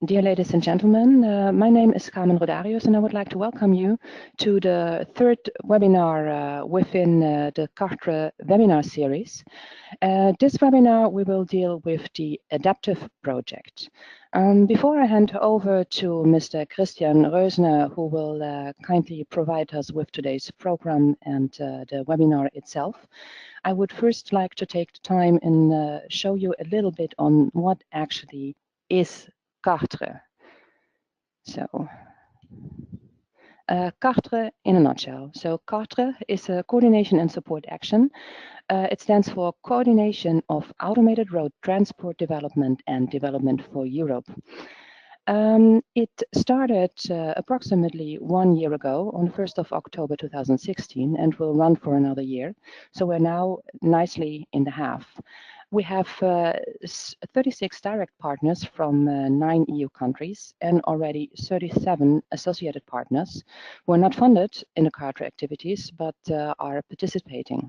Dear ladies and gentlemen, my name is Carmen Rodarius, and I would like to welcome you to the third webinar within the CAD Webinar series. This webinar, we will deal with the AdaptIVE project. Before I hand over to Mr. Christian Rosener, who will kindly provide us with today's program and the webinar itself, I would first like to take the time and show you a little bit on what actually is CAD. So, CAD in a nutshell. So CAD is a coordination and support action. It stands for Coordination of Automated Road Transport Development and Development for Europe. It started approximately 1 year ago on 1st of October 2016 and will run for another year. So we're now nicely in the half. We have 36 direct partners from 9 EU countries and already 37 associated partners who are not funded in the CAD activities but are participating.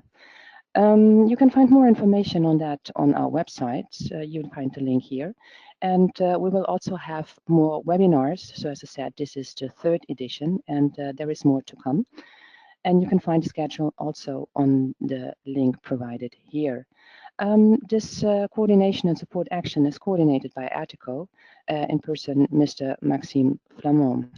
You can find more information on that on our website. You'll find the link here. And we will also have more webinars. So as I said, this is the third edition and there is more to come. And you can find the schedule also on the link provided here. This coordination and support action is coordinated by ArtiCo, in person Mr. Maxime Flamand.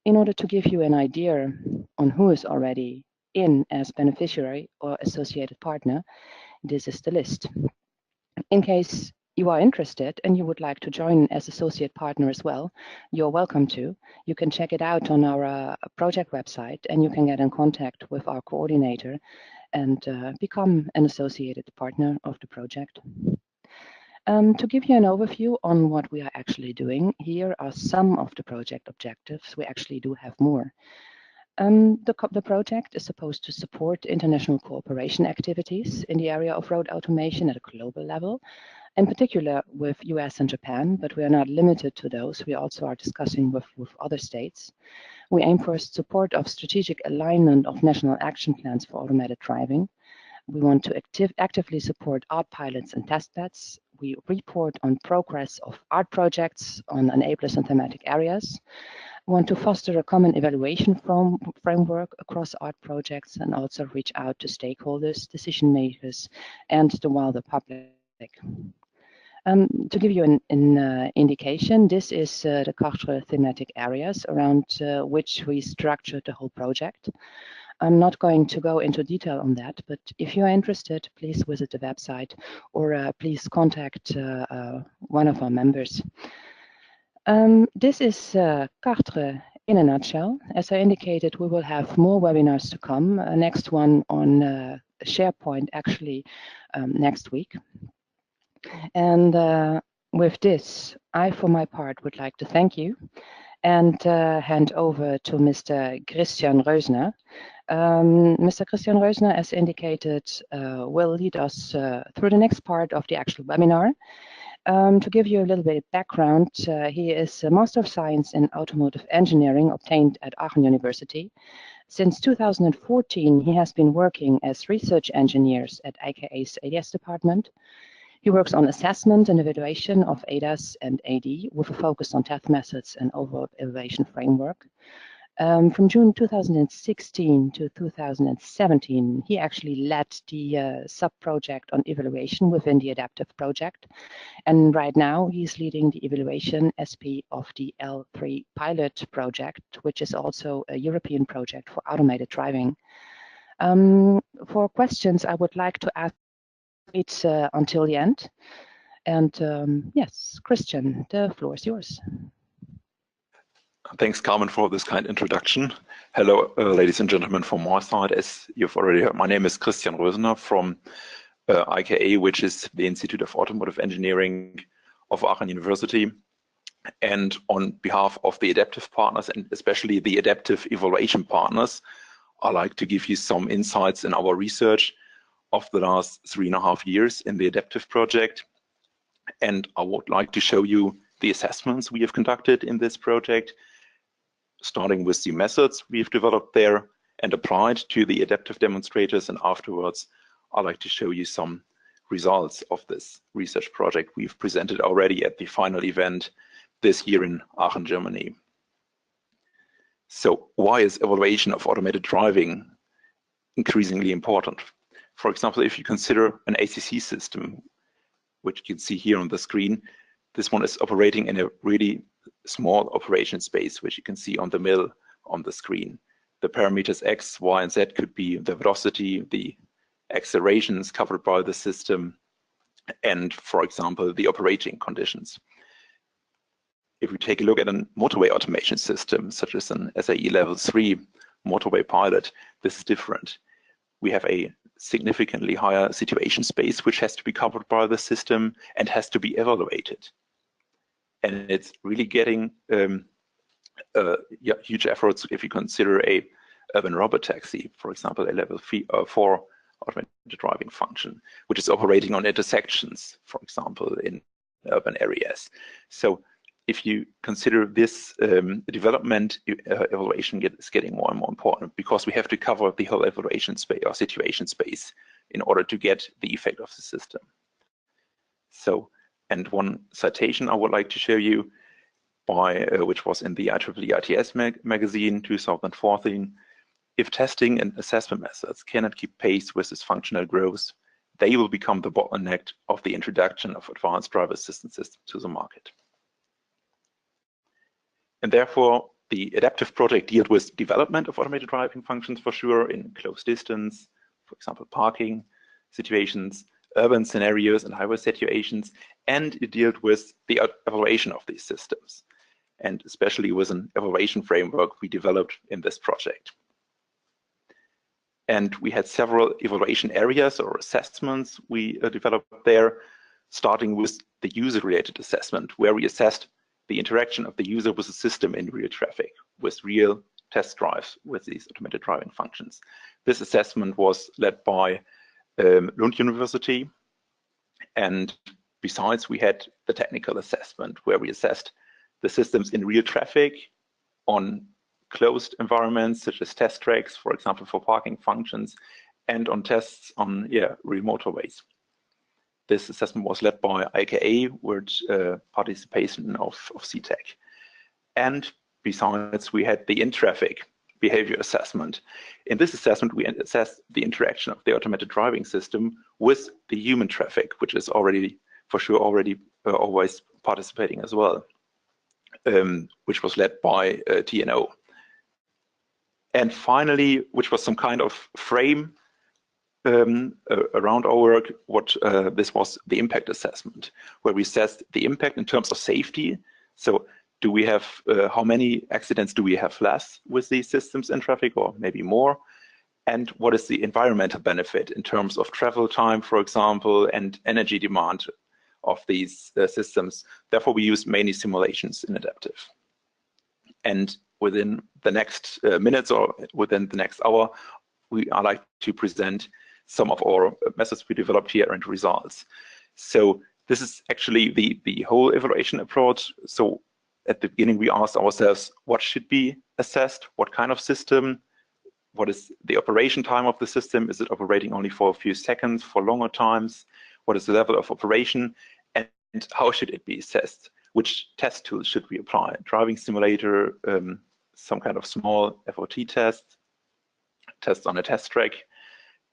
In order to give you an idea on who is already in as beneficiary or associated partner, this is the list. In case you are interested and you would like to join as associate partner as well, you're welcome to. You can check it out on our project website and you can get in contact with our coordinator and become an associated partner of the project. To give you an overview on what we are actually doing, here are some of the project objectives. We actually do have more. The project is supposed to support international cooperation activities in the area of road automation at a global level, in particular with US and Japan, but we are not limited to those. We also are discussing with other states. We aim for support of strategic alignment of national action plans for automated driving. We want to actively support art pilots and testbeds. We report on progress of art projects on enablers and thematic areas. We want to foster a common evaluation framework across art projects and also reach out to stakeholders, decision makers, and the wider public. To give you an indication, this is the CAD thematic areas around which we structured the whole project. I'm not going to go into detail on that, but if you are interested, please visit the website or please contact one of our members. This is CAD in a nutshell. As I indicated, we will have more webinars to come. Next one on SharePoint actually next week. And with this, I, for my part, would like to thank you and hand over to Mr. Christian Rosener. Mr. Christian Rosener, as indicated, will lead us through the next part of the actual webinar. To give you a little bit of background, he is a Master of Science in Automotive Engineering obtained at Aachen University. Since 2014, he has been working as research engineers at IKA's ADAS department. He works on assessment and evaluation of ADAS and AD with a focus on test methods and overall evaluation framework. From June 2016 to 2017, he actually led the sub-project on evaluation within the AdaptIVE project. And right now, he's leading the evaluation SP of the L3 Pilot project, which is also a European project for automated driving. For questions, I would like to ask it until the end. And yes, Christian, the floor is yours. Thanks, Carmen, for this kind introduction. Hello, ladies and gentlemen, from my side. As you've already heard, my name is Christian Rosener from IKA, which is the Institute of Automotive Engineering of Aachen University. And on behalf of the AdaptIVE partners, and especially the AdaptIVE evaluation partners, I'd like to give you some insights in our research of the last 3.5 years in the AdaptIVE project. And I would like to show you the assessments we have conducted in this project, starting with the methods we've developed there and applied to the AdaptIVE demonstrators. And afterwards, I'd like to show you some results of this research project we've presented already at the final event this year in Aachen, Germany. So why is evaluation of automated driving increasingly important? For example, if you consider an ACC system, which you can see here on the screen, this one is operating in a really small operation space, which you can see on the middle on the screen. The parameters X, Y, and Z could be the velocity, the accelerations covered by the system, and, for example, the operating conditions. If we take a look at a motorway automation system, such as an SAE Level 3 Motorway Pilot, this is different. We have a significantly higher situation space, which has to be covered by the system and has to be evaluated. And it's really getting huge efforts if you consider a urban robotaxi, for example, a Level 4 automated driving function, which is operating on intersections, for example, in urban areas. So if you consider this development, evaluation is getting more and more important, because we have to cover the whole evaluation space or situation space in order to get the effect of the system. So, and one citation I would like to show you, by which was in the IEEE ITS magazine 2014. If testing and assessment methods cannot keep pace with this functional growth, they will become the bottleneck of the introduction of advanced driver assistance systems to the market. And therefore, the AdaptIVE project deals with development of automated driving functions for sure in close distance, for example, parking situations, urban scenarios and highway situations, and it dealt with the evaluation of these systems, and especially with an evaluation framework we developed in this project. And we had several evaluation areas or assessments we developed there, starting with the user-related assessment, where we assessed the interaction of the user with the system in real traffic, with real test drives with these automated driving functions. This assessment was led by Lund University, and besides we had the technical assessment, where we assessed the systems in real traffic on closed environments such as test tracks, for example, for parking functions, and on tests on real motorways. This assessment was led by IKA with participation of CTEC. And besides, we had the in-traffic behavior assessment. In this assessment, we assessed the interaction of the automated driving system with the human traffic, which is already, for sure, always participating as well, which was led by TNO. And finally, which was some kind of frame around our work, this was the impact assessment, where we assessed the impact in terms of safety. So do we have, how many accidents do we have less with these systems in traffic, or maybe more? And what is the environmental benefit in terms of travel time, for example, and energy demand of these systems? Therefore, we use mainly simulations in AdaptIVE. And within the next minutes or within the next hour, I like to present some of our methods we developed here and results. So this is actually the whole evaluation approach. So at the beginning, we asked ourselves, what should be assessed? What kind of system? What is the operation time of the system? Is it operating only for a few seconds, for longer times? What is the level of operation? And how should it be assessed? Which test tools should we apply? Driving simulator, some kind of small FOT test on a test track.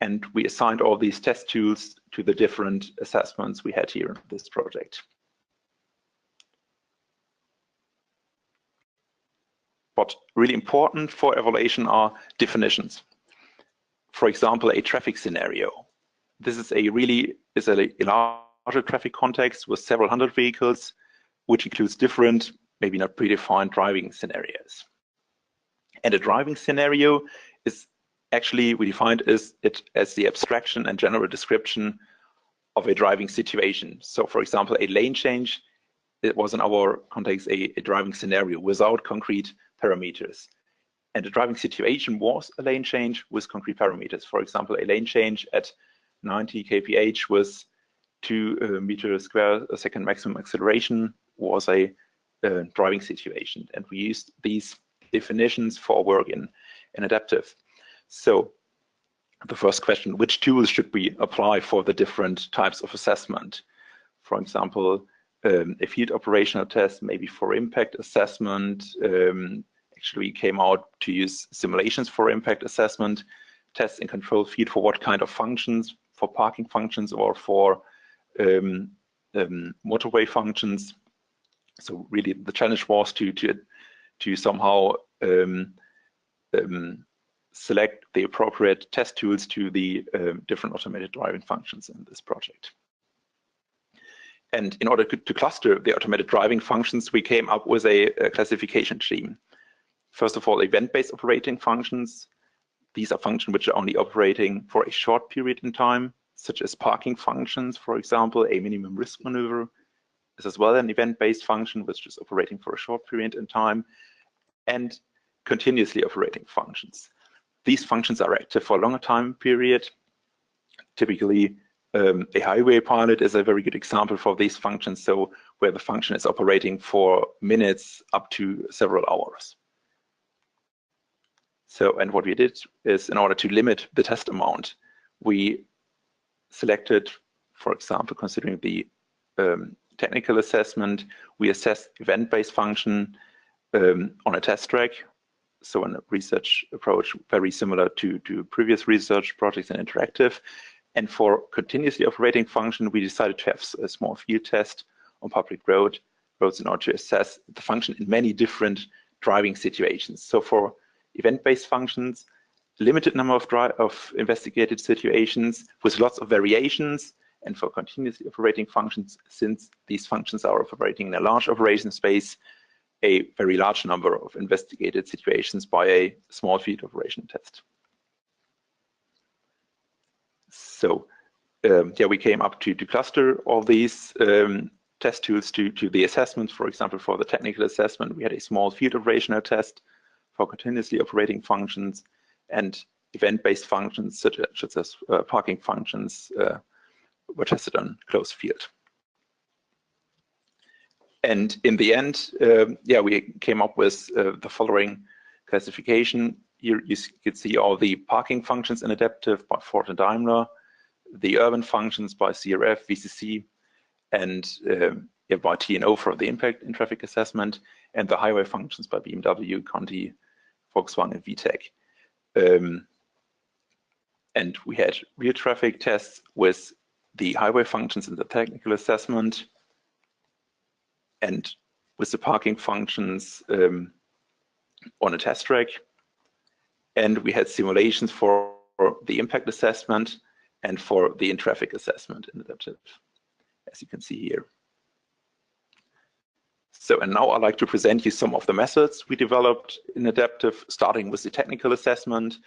And we assigned all these test tools to the different assessments we had here in this project. But really important for evaluation are definitions. For example, a traffic scenario. This is a larger traffic context with several hundred vehicles, which includes different, maybe not predefined driving scenarios. And a driving scenario is actually, we defined it as the abstraction and general description of a driving situation. So for example, a lane change, it was in our context a driving scenario without concrete parameters. And the driving situation was a lane change with concrete parameters. For example, a lane change at 90 kph with 2 meters square a second maximum acceleration was a driving situation. And we used these definitions for work in AdaptIVE. So the first question, which tools should we apply for the different types of assessment? For example, a field operational test, maybe for impact assessment. Actually, we came out to use simulations for impact assessment, tests in control field for what kind of functions, for parking functions or for motorway functions. So really, the challenge was to somehow select the appropriate test tools to the different automated driving functions in this project. And in order to cluster the automated driving functions, we came up with a classification scheme. First of all, event-based operating functions. These are functions which are only operating for a short period in time, such as parking functions, for example. A minimum risk maneuver is as well an event-based function which is operating for a short period in time, and continuously operating functions. These functions are active for a longer time period. Typically, a highway pilot is a very good example for these functions, so where the function is operating for minutes up to several hours. So, and what we did is, in order to limit the test amount, we selected, for example, considering the technical assessment, we assessed event-based function on a test track. So a research approach very similar to previous research projects in interactive. And for continuously operating function, we decided to have a small field test on public roads in order to assess the function in many different driving situations. So for event-based functions, limited number of investigated situations with lots of variations, and for continuously operating functions, since these functions are operating in a large operation space, a very large number of investigated situations by a small field operation test. So yeah, we came up to cluster all these test tools to the assessment. For example, for the technical assessment, we had a small field operational test for continuously operating functions, and event-based functions such as parking functions were tested on closed field. And in the end, yeah, we came up with the following classification. Here you can see all the parking functions in adaptive by Ford and Daimler, the urban functions by CRF, VCC, and yeah, by TNO for the impact in traffic assessment, and the highway functions by BMW, Conti, Volkswagen, and VTEC. And we had real traffic tests with the highway functions in the technical assessment, and with the parking functions on a test track. And we had simulations for the impact assessment and for the in-traffic assessment in adaptive, as you can see here. So, and now I'd like to present you some of the methods we developed in adaptive, starting with the technical assessment.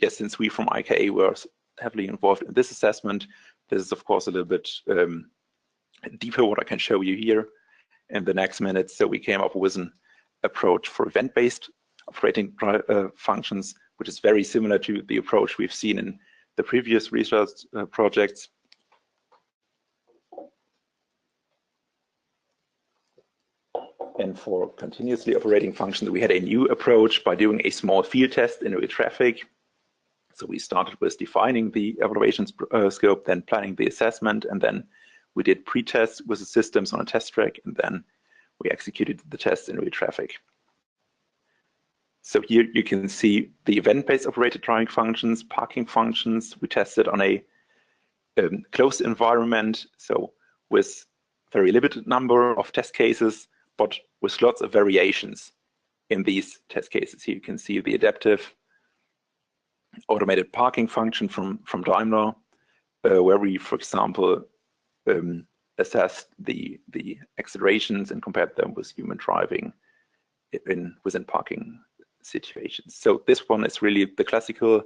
Yes, since we from IKA were heavily involved in this assessment, this is of course a little bit deeper what I can show you here in the next minute. So we came up with an approach for event-based operating functions, which is very similar to the approach we've seen in the previous research projects. And for continuously operating functions, we had a new approach by doing a small field test in real traffic. So we started with defining the evaluation scope, then planning the assessment, and then we did pre-tests with the systems on a test track, and then we executed the tests in real traffic. So here you can see the event-based operated driving functions, parking functions. We tested on a closed environment, so with very limited number of test cases, but with lots of variations in these test cases. Here you can see the adaptive automated parking function from Daimler, where we, for example, assessed the accelerations and compared them with human driving within parking situations. So this one is really the classical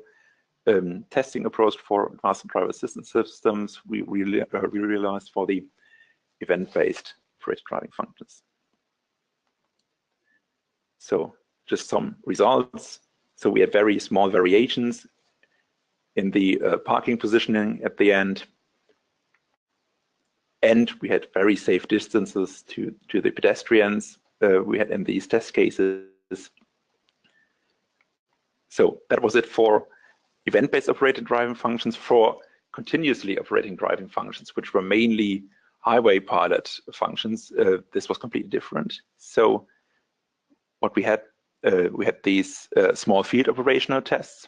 testing approach for advanced driver assistance systems. We realized for the event-based operated driving functions. So just some results. So we had very small variations in the parking positioning at the end. And we had very safe distances to the pedestrians we had in these test cases. So that was it for event-based operated driving functions. For continuously operating driving functions, which were mainly highway pilot functions, this was completely different. So what we had these small field operational tests.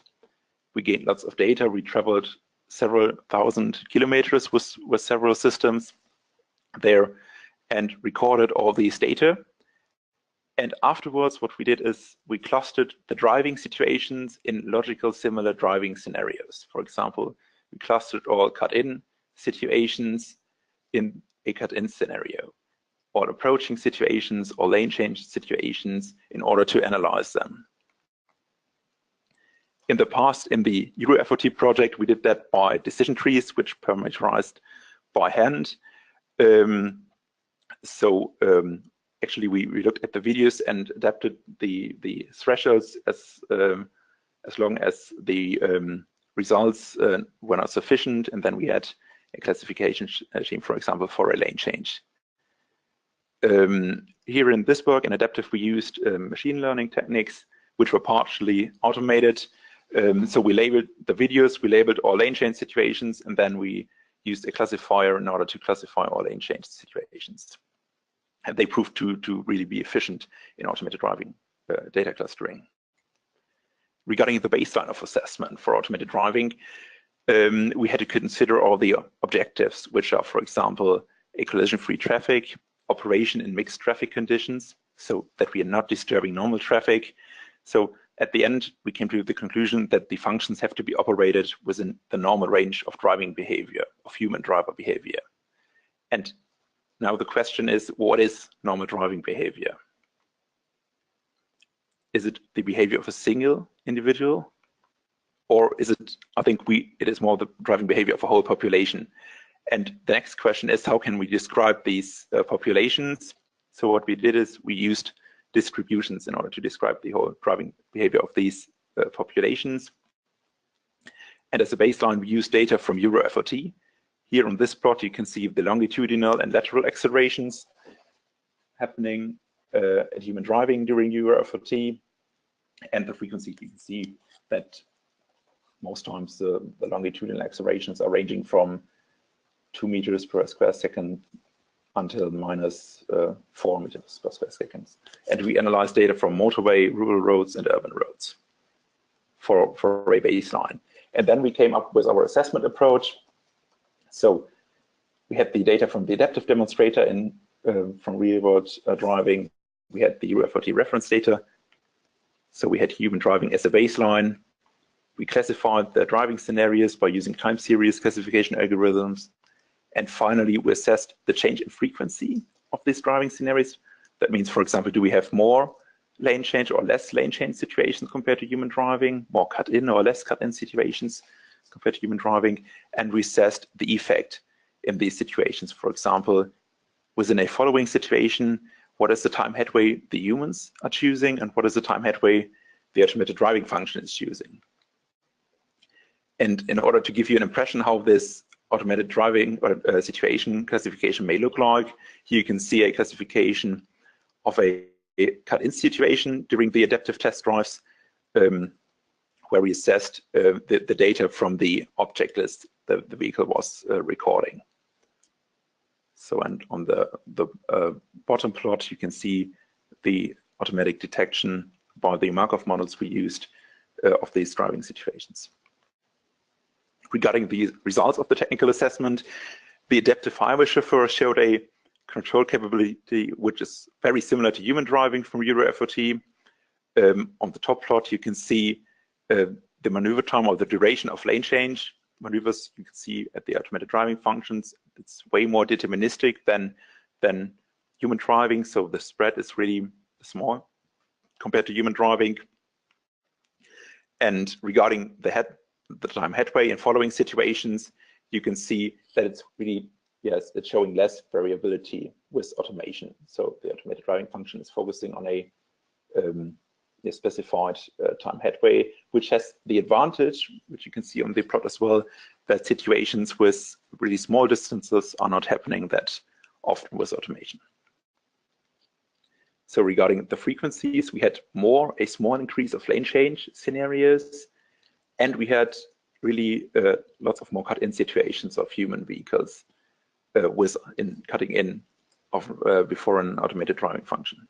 We gained lots of data. We traveled several thousand kilometers with several systems there and recorded all these data. And afterwards, what we did is we clustered the driving situations in logical similar driving scenarios. For example, we clustered all cut-in situations in a cut-in scenario, all approaching situations or lane change situations in order to analyze them. In the past, in the EuroFOT project, we did that by decision trees, which parameterized by hand. Actually, we looked at the videos and adapted the thresholds as long as the results were not sufficient, and then we had a classification scheme, for example, for a lane change. Here in this work in AdaptIVE, we used machine learning techniques, which were partially automated. So we labeled the videos, we labeled all lane change situations, and then we used a classifier in order to classify all lane change situations. And they proved to really be efficient in automated driving data clustering. Regarding the baseline of assessment for automated driving, we had to consider all the objectives, which are, for example, a collision-free traffic, operation in mixed traffic conditions, so that we are not disturbing normal traffic. So at the end, we came to the conclusion that the functions have to be operated within the normal range of driving behavior, of human driver behavior. And now the question is, what is normal driving behavior? Is it the behavior of a single individual? Or is it, I think it is more the driving behavior of a whole population. And the next question is, how can we describe these populations? So what we did is we used distributions in order to describe the whole driving behavior of these populations. And as a baseline, we used data from EuroFOT. Here on this plot, you can see the longitudinal and lateral accelerations happening at human driving during EuroFOT. And the frequency, you can see that most times the longitudinal accelerations are ranging from 2 meters per square second until -4 meters per square second. And we analyzed data from motorway, rural roads, and urban roads for a baseline. And then we came up with our assessment approach. So we had the data from the adaptive demonstrator from real-world driving. We had the EuroFOT reference data. So we had human driving as a baseline. We classified the driving scenarios by using time series classification algorithms. And finally, we assessed the change in frequency of these driving scenarios. That means, for example, do we have more lane change or less lane change situations compared to human driving, more cut-in or less cut-in situations compared to human driving? And we assessed the effect in these situations. For example, within a following situation, what is the time headway the humans are choosing, and what is the time headway the automated driving function is choosing? And in order to give you an impression how this automated driving situation classification may look like, here you can see a classification of a cut-in situation during the adaptive test drives, where we assessed the data from the object list that the vehicle was recording. So, and on the bottom plot, you can see the automatic detection by the Markov models we used of these driving situations. Regarding the results of the technical assessment, the adaptive highway chauffeur showed a control capability which is very similar to human driving from EuroFOT. On the top plot, you can see the maneuver time or the duration of lane change maneuvers. You can see at the automated driving functions, it's way more deterministic than human driving. So the spread is really small compared to human driving. And regarding the time headway in following situations, you can see that it's really, yes, it's showing less variability with automation. So the automated driving function is focusing on a specified time headway, which has the advantage, which you can see on the plot as well, that situations with really small distances are not happening that often with automation. So regarding the frequencies, we had a small increase of lane change scenarios, and we had really lots of more cut-in situations of human vehicles cutting in of before an automated driving function.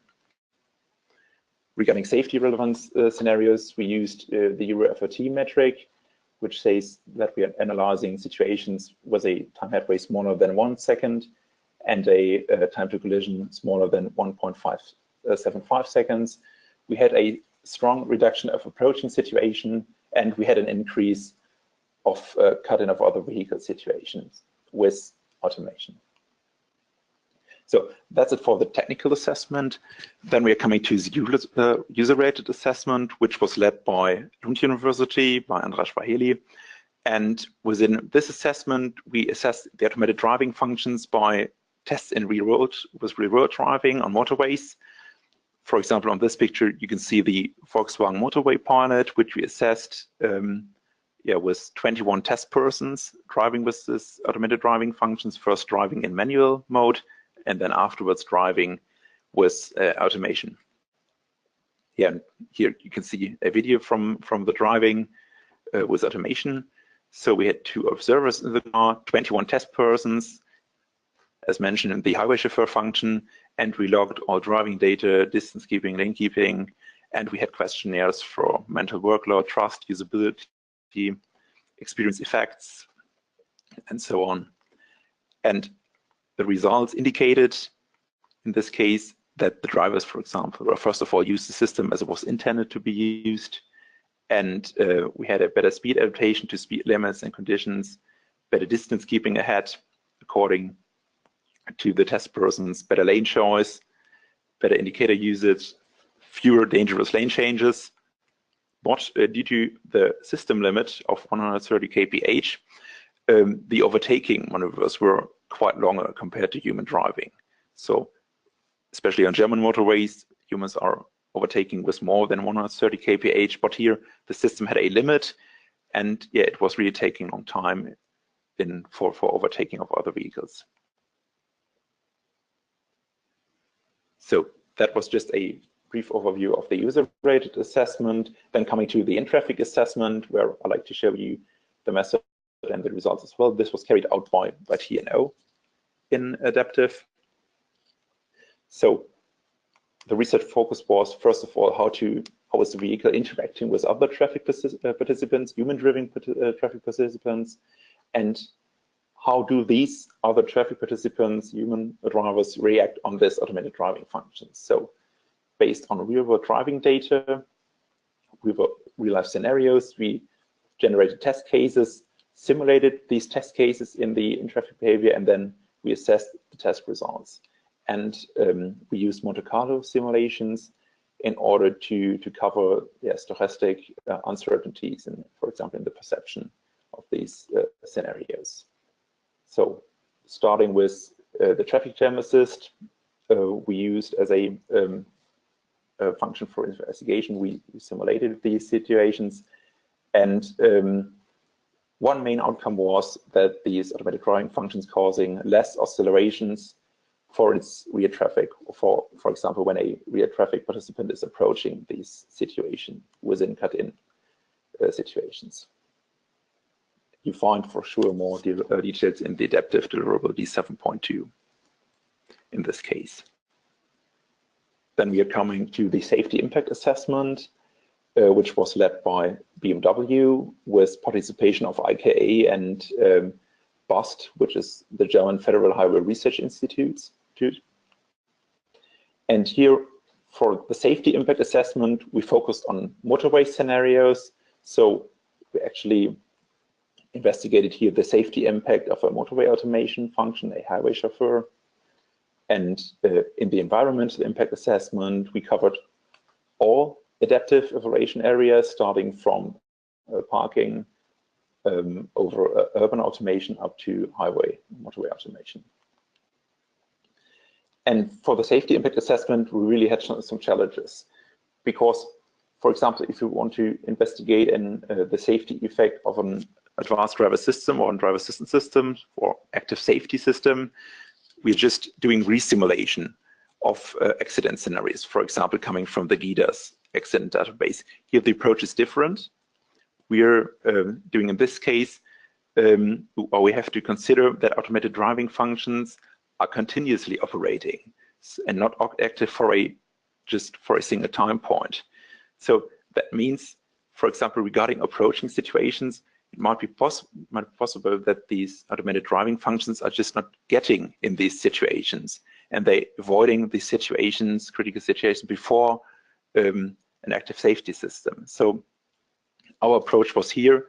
Regarding safety relevance scenarios, we used the Euro FRT metric, which says that we are analyzing situations with a time headway smaller than 1 second and a time to collision smaller than 1.575 seconds. We had a strong reduction of approaching situation, and we had an increase of cut-in of other vehicle situations with automation. So that's it for the technical assessment. Then we are coming to the user-rated assessment, which was led by Lund University, by Andras Vaheli. And within this assessment, we assessed the automated driving functions by tests in real world, with real world driving on motorways. For example, on this picture, you can see the Volkswagen Motorway Pilot, which we assessed with 21 test persons driving with this automated driving functions, first driving in manual mode, and then afterwards driving with automation. Yeah, here you can see a video from the driving with automation. So we had 2 observers in the car, 21 test persons, as mentioned in the highway chauffeur function, and we logged all driving data, distance keeping, lane keeping, and we had questionnaires for mental workload, trust, usability, experience effects, and so on. And the results indicated, in this case, that the drivers, for example, first of all, used the system as it was intended to be used, and we had a better speed adaptation to speed limits and conditions, better distance keeping ahead according to the test persons, better lane choice, better indicator usage, fewer dangerous lane changes. But due to the system limit of 130 kph, the overtaking maneuvers were quite longer compared to human driving. So especially on German motorways, humans are overtaking with more than 130 kph, but here the system had a limit, and yeah, it was really taking a long time for overtaking of other vehicles. So that was just a brief overview of the user-rated assessment. Then coming to the in-traffic assessment, where I'd like to show you the method and the results as well. This was carried out by TNO in AdaptIVE. So the research focus was, first of all, how is the vehicle interacting with other traffic participants, human-driven traffic participants, and how do these other traffic participants, human drivers, react on this automated driving function. So based on real-world driving data, real-life scenarios, we generated test cases, simulated these test cases in the in-traffic behavior, and then we assessed the test results. And we used Monte Carlo simulations in order to cover stochastic uncertainties, for example, in the perception of these scenarios. So starting with the traffic jam assist, we used as a function for investigation, we simulated these situations. And one main outcome was that these automated driving functions causing less oscillations for its rear traffic, for example, when a rear traffic participant is approaching these situations within cut-in situations. You find for sure more details in the AdaptIVE deliverable D7.2 in this case. Then we are coming to the safety impact assessment, which was led by BMW with participation of IKA and BUST, which is the German Federal Highway Research Institute. And here, for the safety impact assessment, we focused on motorway scenarios. So we actually investigated here the safety impact of a motorway automation function, a highway chauffeur. And in the environmental impact assessment, we covered all adaptive evaluation areas, starting from parking over urban automation up to highway motorway automation. And for the safety impact assessment, we really had some challenges because, for example, if you want to investigate the safety effect of an advanced driver system or a driver assistance system or active safety system, we're just doing resimulation of accident scenarios, for example, coming from the GIDAS accident database. Here the approach is different. We're doing, in this case, or we have to consider that automated driving functions are continuously operating and not active just for a single time point. So that means, for example, regarding approaching situations, it might be possible that these automated driving functions are just not getting in these situations, and they avoiding these situations, critical situations, before an active safety system. So our approach was here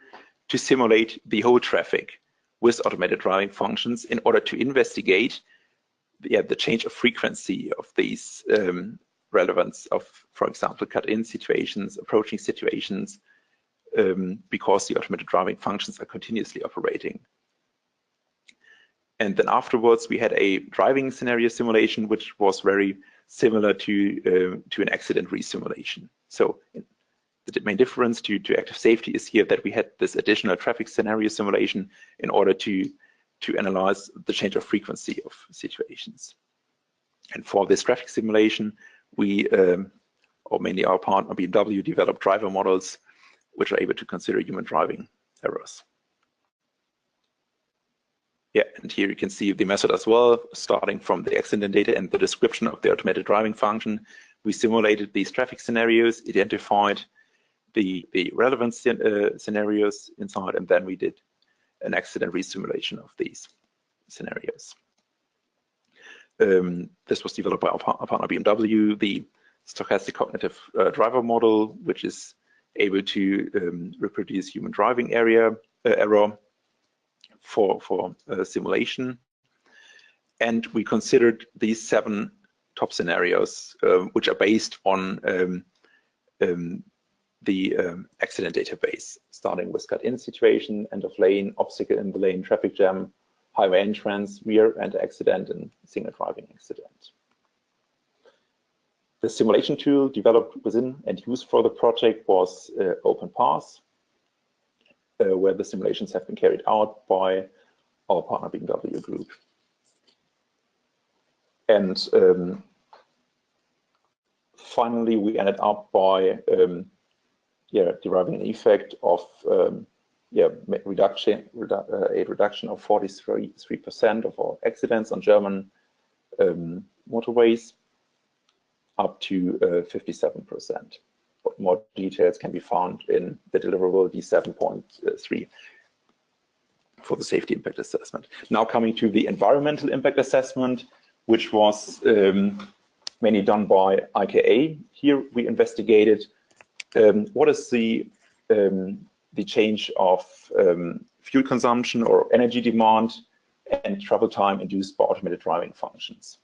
to simulate the whole traffic with automated driving functions in order to investigate the change of frequency of these relevance of, for example, cut-in situations, approaching situations, because the automated driving functions are continuously operating. And then afterwards, we had a driving scenario simulation, which was very similar to an accident re-simulation. So the main difference to active safety is here that we had this additional traffic scenario simulation in order to analyze the change of frequency of situations. And for this traffic simulation, we, or mainly our partner BMW, developed driver models which are able to consider human driving errors. Yeah, and here you can see the method as well, starting from the accident data and the description of the automated driving function. We simulated these traffic scenarios, identified the relevant scenarios inside, and then we did an accident re-simulation of these scenarios. This was developed by our partner BMW, the stochastic cognitive driver model, which is able to reproduce human driving error for simulation. And we considered these 7 top scenarios, which are based on the accident database, starting with cut-in situation, end of lane, obstacle in the lane, traffic jam, highway entrance, rear end accident, and single driving accident. The simulation tool developed within and used for the project was OpenPath, where the simulations have been carried out by our partner BMW Group. And finally, we ended up by deriving an effect of a reduction of 43% of all accidents on German motorways, up to 57%. But more details can be found in the deliverable D7.3 for the safety impact assessment. Now coming to the environmental impact assessment, which was mainly done by IKA. Here we investigated what is the change of fuel consumption or energy demand and travel time induced by automated driving functions.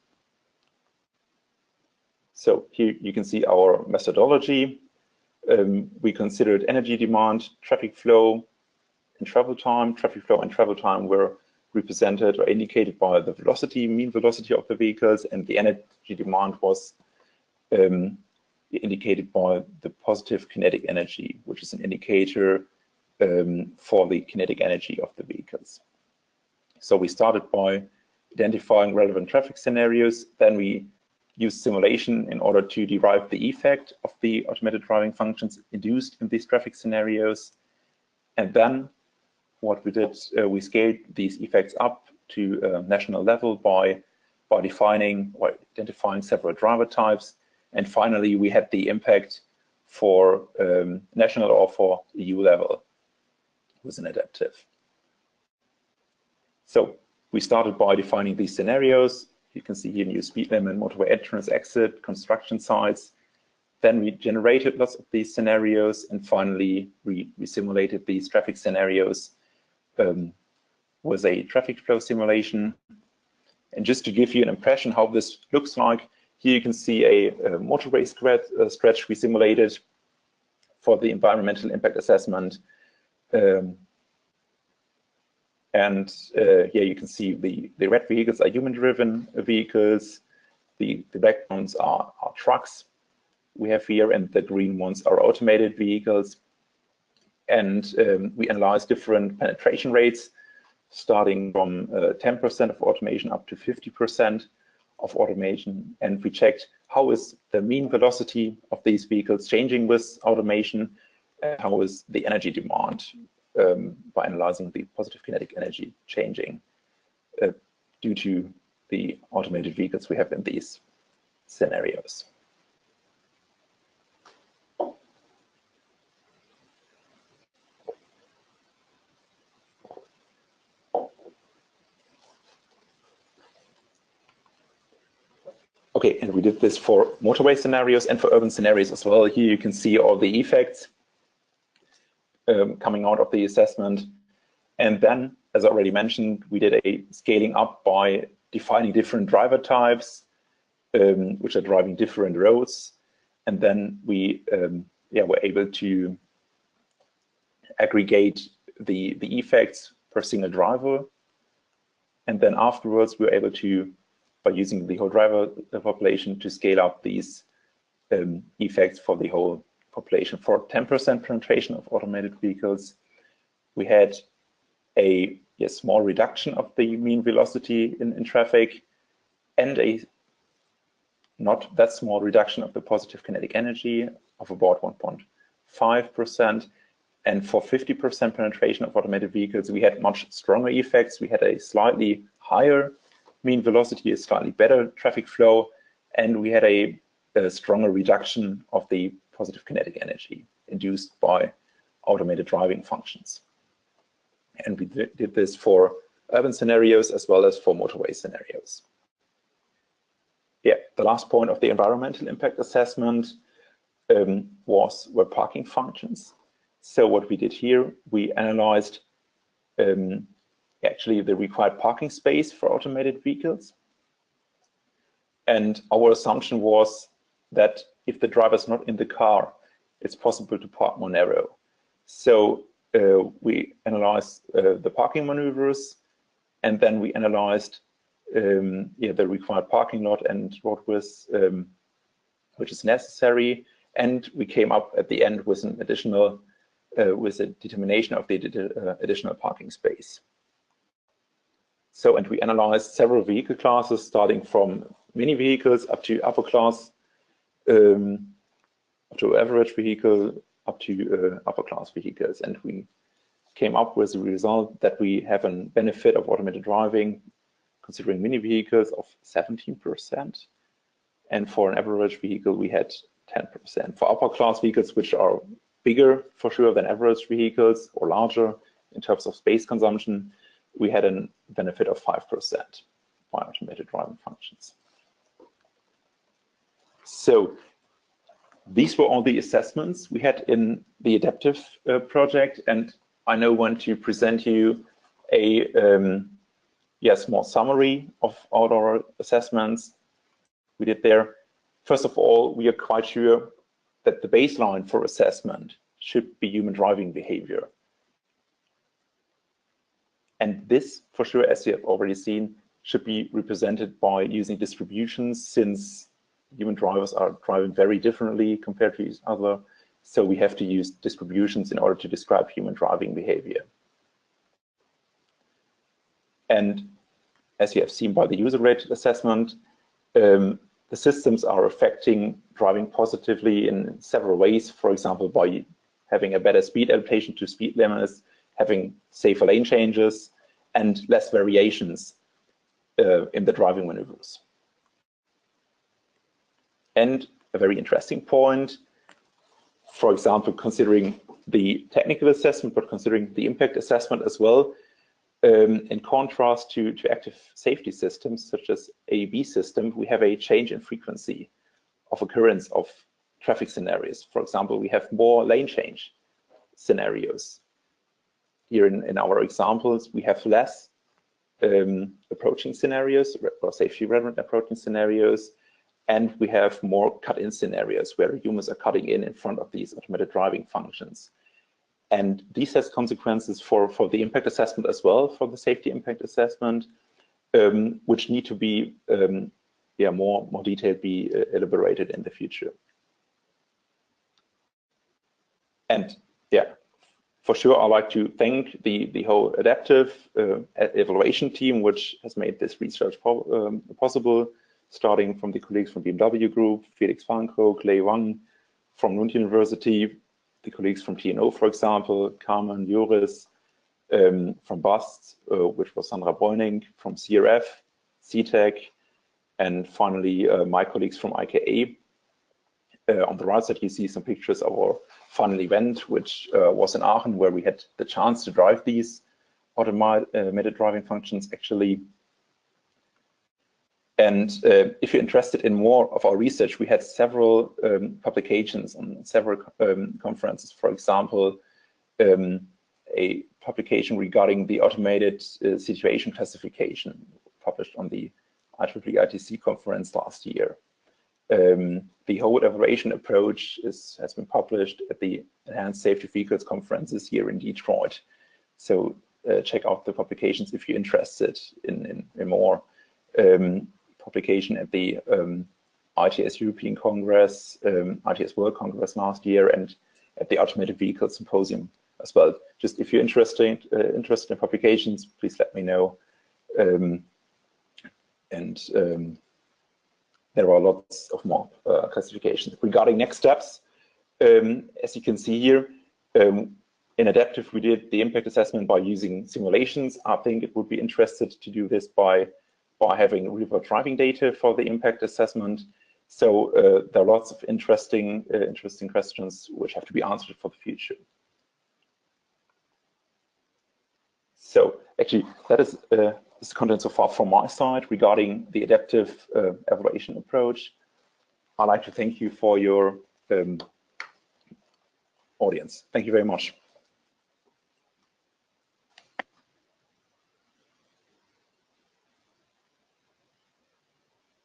So here you can see our methodology. We considered energy demand, traffic flow, and travel time. Traffic flow and travel time were represented or indicated by the velocity, mean velocity of the vehicles, and the energy demand was indicated by the positive kinetic energy, which is an indicator for the kinetic energy of the vehicles. So we started by identifying relevant traffic scenarios, then we used simulation in order to derive the effect of the automated driving functions induced in these traffic scenarios. And then what we did, we scaled these effects up to a national level by defining or identifying several driver types. And finally, we had the impact for national or for EU level with an AdaptIVE. So we started by defining these scenarios. You can see here new speed limit, motorway entrance, exit, construction sites. Then we generated lots of these scenarios, and finally we simulated these traffic scenarios with a traffic flow simulation. And just to give you an impression how this looks like, here you can see a motorway stretch we simulated for the environmental impact assessment. Here you can see the red vehicles are human-driven vehicles, the black ones are trucks we have here, and the green ones are automated vehicles. And we analyzed different penetration rates, starting from 10% of automation up to 50% of automation. And we checked how is the mean velocity of these vehicles changing with automation, how is the energy demand by analyzing the positive kinetic energy changing due to the automated vehicles we have in these scenarios. Okay, and we did this for motorway scenarios and for urban scenarios as well. Here you can see all the effects coming out of the assessment. And then, as I already mentioned, we did a scaling up by defining different driver types, which are driving different roads. And then we were able to aggregate the effects per single driver. And then afterwards, we were able to, by using the whole driver population, to scale up these effects for the whole population. For 10% penetration of automated vehicles, we had a small reduction of the mean velocity in traffic and a not that small reduction of the positive kinetic energy of about 1.5%. And for 50% penetration of automated vehicles, we had much stronger effects. We had a slightly higher mean velocity, a slightly better traffic flow, and we had a stronger reduction of the positive kinetic energy induced by automated driving functions. And we did this for urban scenarios as well as for motorway scenarios. Yeah, the last point of the environmental impact assessment were parking functions. So what we did here, we analyzed actually the required parking space for automated vehicles. And our assumption was that if the driver is not in the car, it's possible to park more narrow. So we analyzed the parking maneuvers, and then we analyzed the required parking lot and road width, which is necessary. And we came up at the end with an additional, with a determination of the additional parking space. So, and we analyzed several vehicle classes, starting from mini vehicles up to upper class, up to average vehicle, up to upper class vehicles. And we came up with the result that we have a benefit of automated driving, considering mini vehicles, of 17%. And for an average vehicle, we had 10%. For upper class vehicles, which are bigger for sure than average vehicles or larger in terms of space consumption, we had a benefit of 5% by automated driving functions. So these were all the assessments we had in the AdaptIVE project, and I now want to present you a small summary of all our assessments we did there. First of all, we are quite sure that the baseline for assessment should be human driving behavior. And this, for sure, as you have already seen, should be represented by using distributions, since human drivers are driving very differently compared to each other. So we have to use distributions in order to describe human driving behavior. And as you have seen by the user-rated assessment, the systems are affecting driving positively in several ways. For example, by having a better speed adaptation to speed limits, having safer lane changes, and less variations in the driving maneuvers. And a very interesting point, for example, considering the technical assessment, but considering the impact assessment as well, in contrast to active safety systems such as AEB system, we have a change in frequency of occurrence of traffic scenarios. For example, we have more lane change scenarios. Here in our examples, we have less approaching scenarios or safety relevant approaching scenarios, and we have more cut-in scenarios where humans are cutting in front of these automated driving functions. And this has consequences for the impact assessment as well, for the safety impact assessment, which need to be more detailed, be elaborated in the future. And for sure, I'd like to thank the whole AdaptIVE evaluation team, which has made this research possible, starting from the colleagues from BMW Group, Felix Franco, Clay Wang from Lund University, the colleagues from TNO, for example, Carmen, Joris, from BUST, which was Sandra Bräuning, from CRF, CTEC, and finally my colleagues from IKA. On the right side, you see some pictures of our final event, which was in Aachen, where we had the chance to drive these automated driving functions actually. And if you're interested in more of our research, we had several publications on several conferences. For example, a publication regarding the automated situation classification published on the IEEE ITC conference last year. The whole evaluation approach has been published at the Enhanced Safety Vehicles conferences here in Detroit. So check out the publications if you're interested in more. Publication at the ITS European Congress, ITS World Congress last year, and at the Automated Vehicle Symposium as well. Just if you're interested in publications, please let me know. There are lots of more classifications. Regarding next steps, as you can see here, in AdaptIVE, we did the impact assessment by using simulations. I think it would be interested to do this by having real-world driving data for the impact assessment. So there are lots of interesting questions which have to be answered for the future. So actually, that is the content so far from my side regarding the adaptive evaluation approach. I'd like to thank you for your audience. Thank you very much.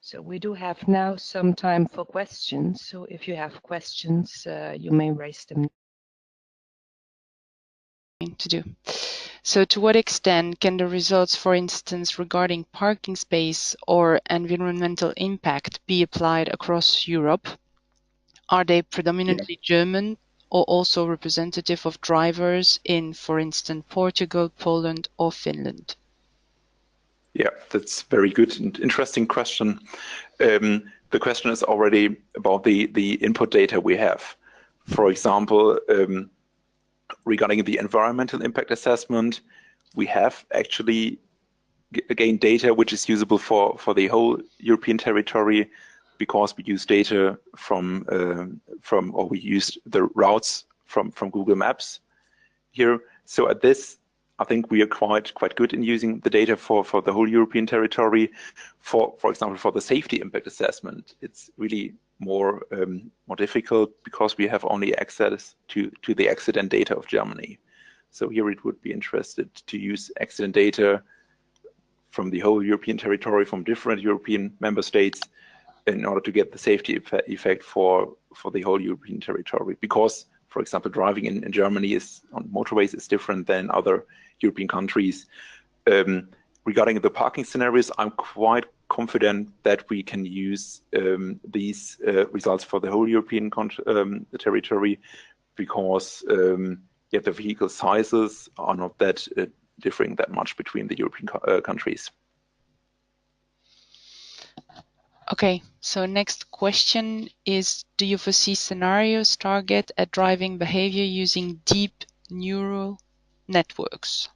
So we do have now some time for questions. So if you have questions, you may raise them. To do. So to what extent can the results, for instance, regarding parking space or environmental impact be applied across Europe? Are they predominantly German or also representative of drivers in, for instance, Portugal, Poland, or Finland? Yeah, that's very good and interesting question. The question is already about the input data we have. For example, regarding the environmental impact assessment, we have actually gained data which is usable for the whole European territory, because we use data or we used the routes from Google Maps here. So at this, I think we are quite good in using the data for the whole European territory. For example, for the safety impact assessment, it's really more difficult because we have only access to the accident data of Germany. So here it would be interested to use accident data from the whole European territory, from different European member states, in order to get the safety effect for the whole European territory. Because, for example, driving in Germany on motorways is different than other European countries. Regarding the parking scenarios, I'm quite confident that we can use these results for the whole European territory, because the vehicle sizes are not that differing that much between the European countries. Okay, so next question is, do you foresee scenarios target at driving behavior using deep neural networks?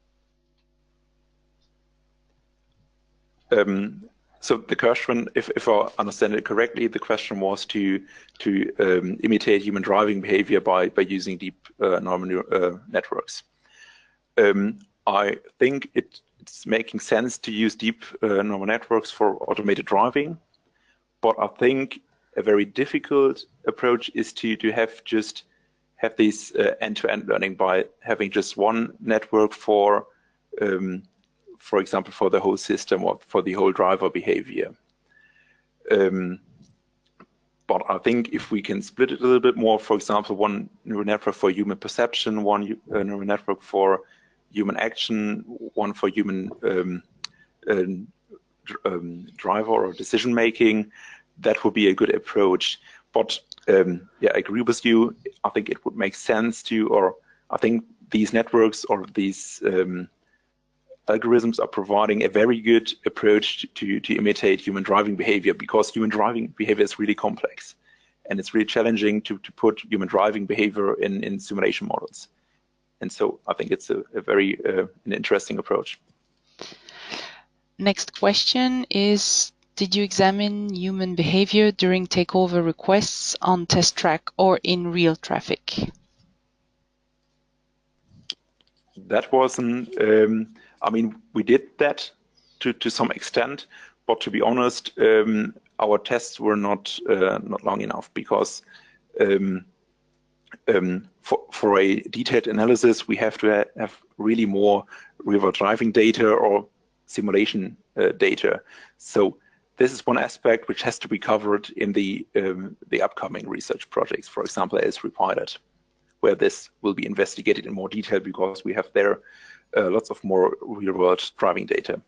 So the question, if I understand it correctly, the question was to imitate human driving behavior by using deep neural networks. I think it's making sense to use deep neural networks for automated driving, but I think a very difficult approach is to have this end-to-end learning by having just one network for example, for the whole system or for the whole driver behavior. But I think if we can split it a little bit more, for example, one neural network for human perception, one neural network for human action, one for human driver or decision making, that would be a good approach. But yeah, I agree with you. I think it would make sense I think these networks or these algorithms are providing a very good approach to imitate human driving behavior, because human driving behavior is really complex. and it's really challenging to put human driving behavior in simulation models. And so I think it's a very an interesting approach. Next question is, did you examine human behavior during takeover requests on test track or in real traffic? That wasn't, I mean, we did that to some extent, but to be honest, our tests were not long enough, because for a detailed analysis, we have to have really more real driving data or simulation data. So this is one aspect which has to be covered in the upcoming research projects, for example, AdaptIVE Pilot, where this will be investigated in more detail, because we have there lots of more real-world driving data.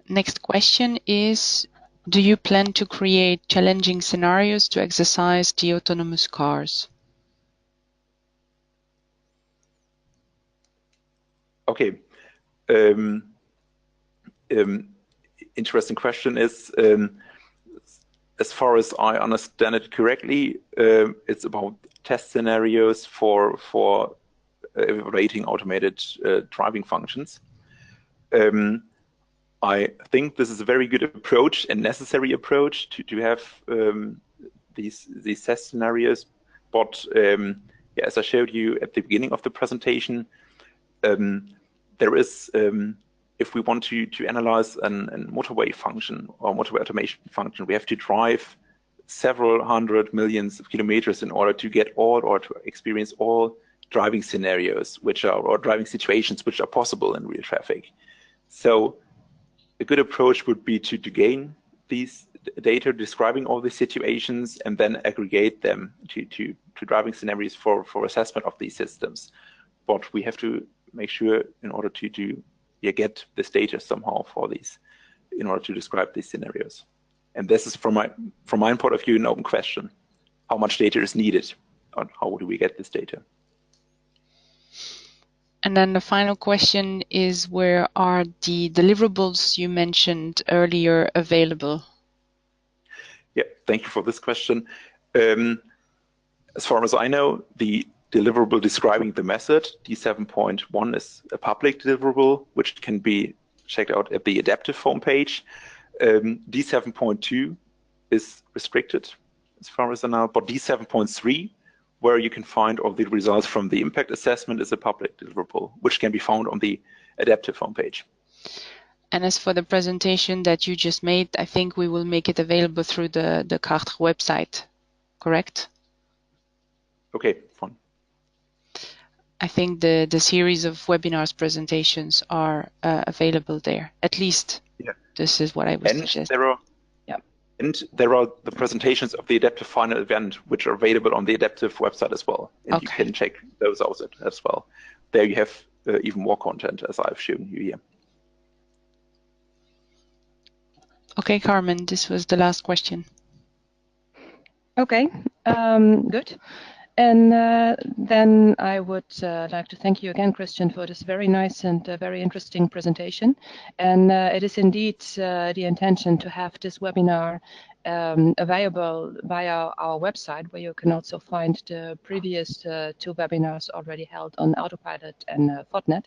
Next question is, do you plan to create challenging scenarios to exercise the autonomous cars? Okay. Interesting question is, as far as I understand it correctly, it's about test scenarios for evaluating automated driving functions. I think this is a very good approach and necessary approach to have these test scenarios. But yeah, as I showed you at the beginning of the presentation, there is, if we want to analyze a motorway function or motorway automation function, we have to drive several hundred millions of kilometers in order to get all, or to experience all driving scenarios or driving situations which are possible in real traffic. So a good approach would be to gain these data describing all these situations and then aggregate them to driving scenarios for assessment of these systems. But we have to make sure, in order to get this data somehow for these, in order to describe these scenarios. And this is, from my point of view, an open question: how much data is needed, and how do we get this data? And then the final question is, where are the deliverables you mentioned earlier available? Yeah, thank you for this question. As far as I know, the deliverable describing the method, D7.1, is a public deliverable, which can be checked out at the AdaptIVE homepage. D7.2 is restricted, as far as I know, but D7.3, where you can find all the results from the impact assessment, is a public deliverable, which can be found on the AdaptIVE homepage. And as for the presentation that you just made, I think we will make it available through the CAD website, correct? Okay, fine. I think the series of webinars presentations are available there. At least, yeah. This is what I would suggest. And there are the presentations of the AdaptIVE final event, which are available on the AdaptIVE website as well. And you can check those out as well. There you have even more content, as I've shown you here. Okay, Carmen, this was the last question. Okay, good. And then I would like to thank you again, Christian, for this very nice and very interesting presentation. And it is indeed the intention to have this webinar available via our website, where you can also find the previous 2 webinars already held on Autopilot and Fortnet.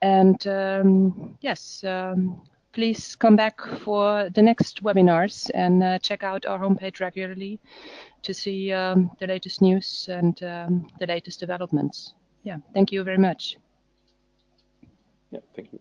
And yes, please come back for the next webinars and check out our homepage regularly to see the latest news and the latest developments. Yeah, thank you very much. Yeah, thank you.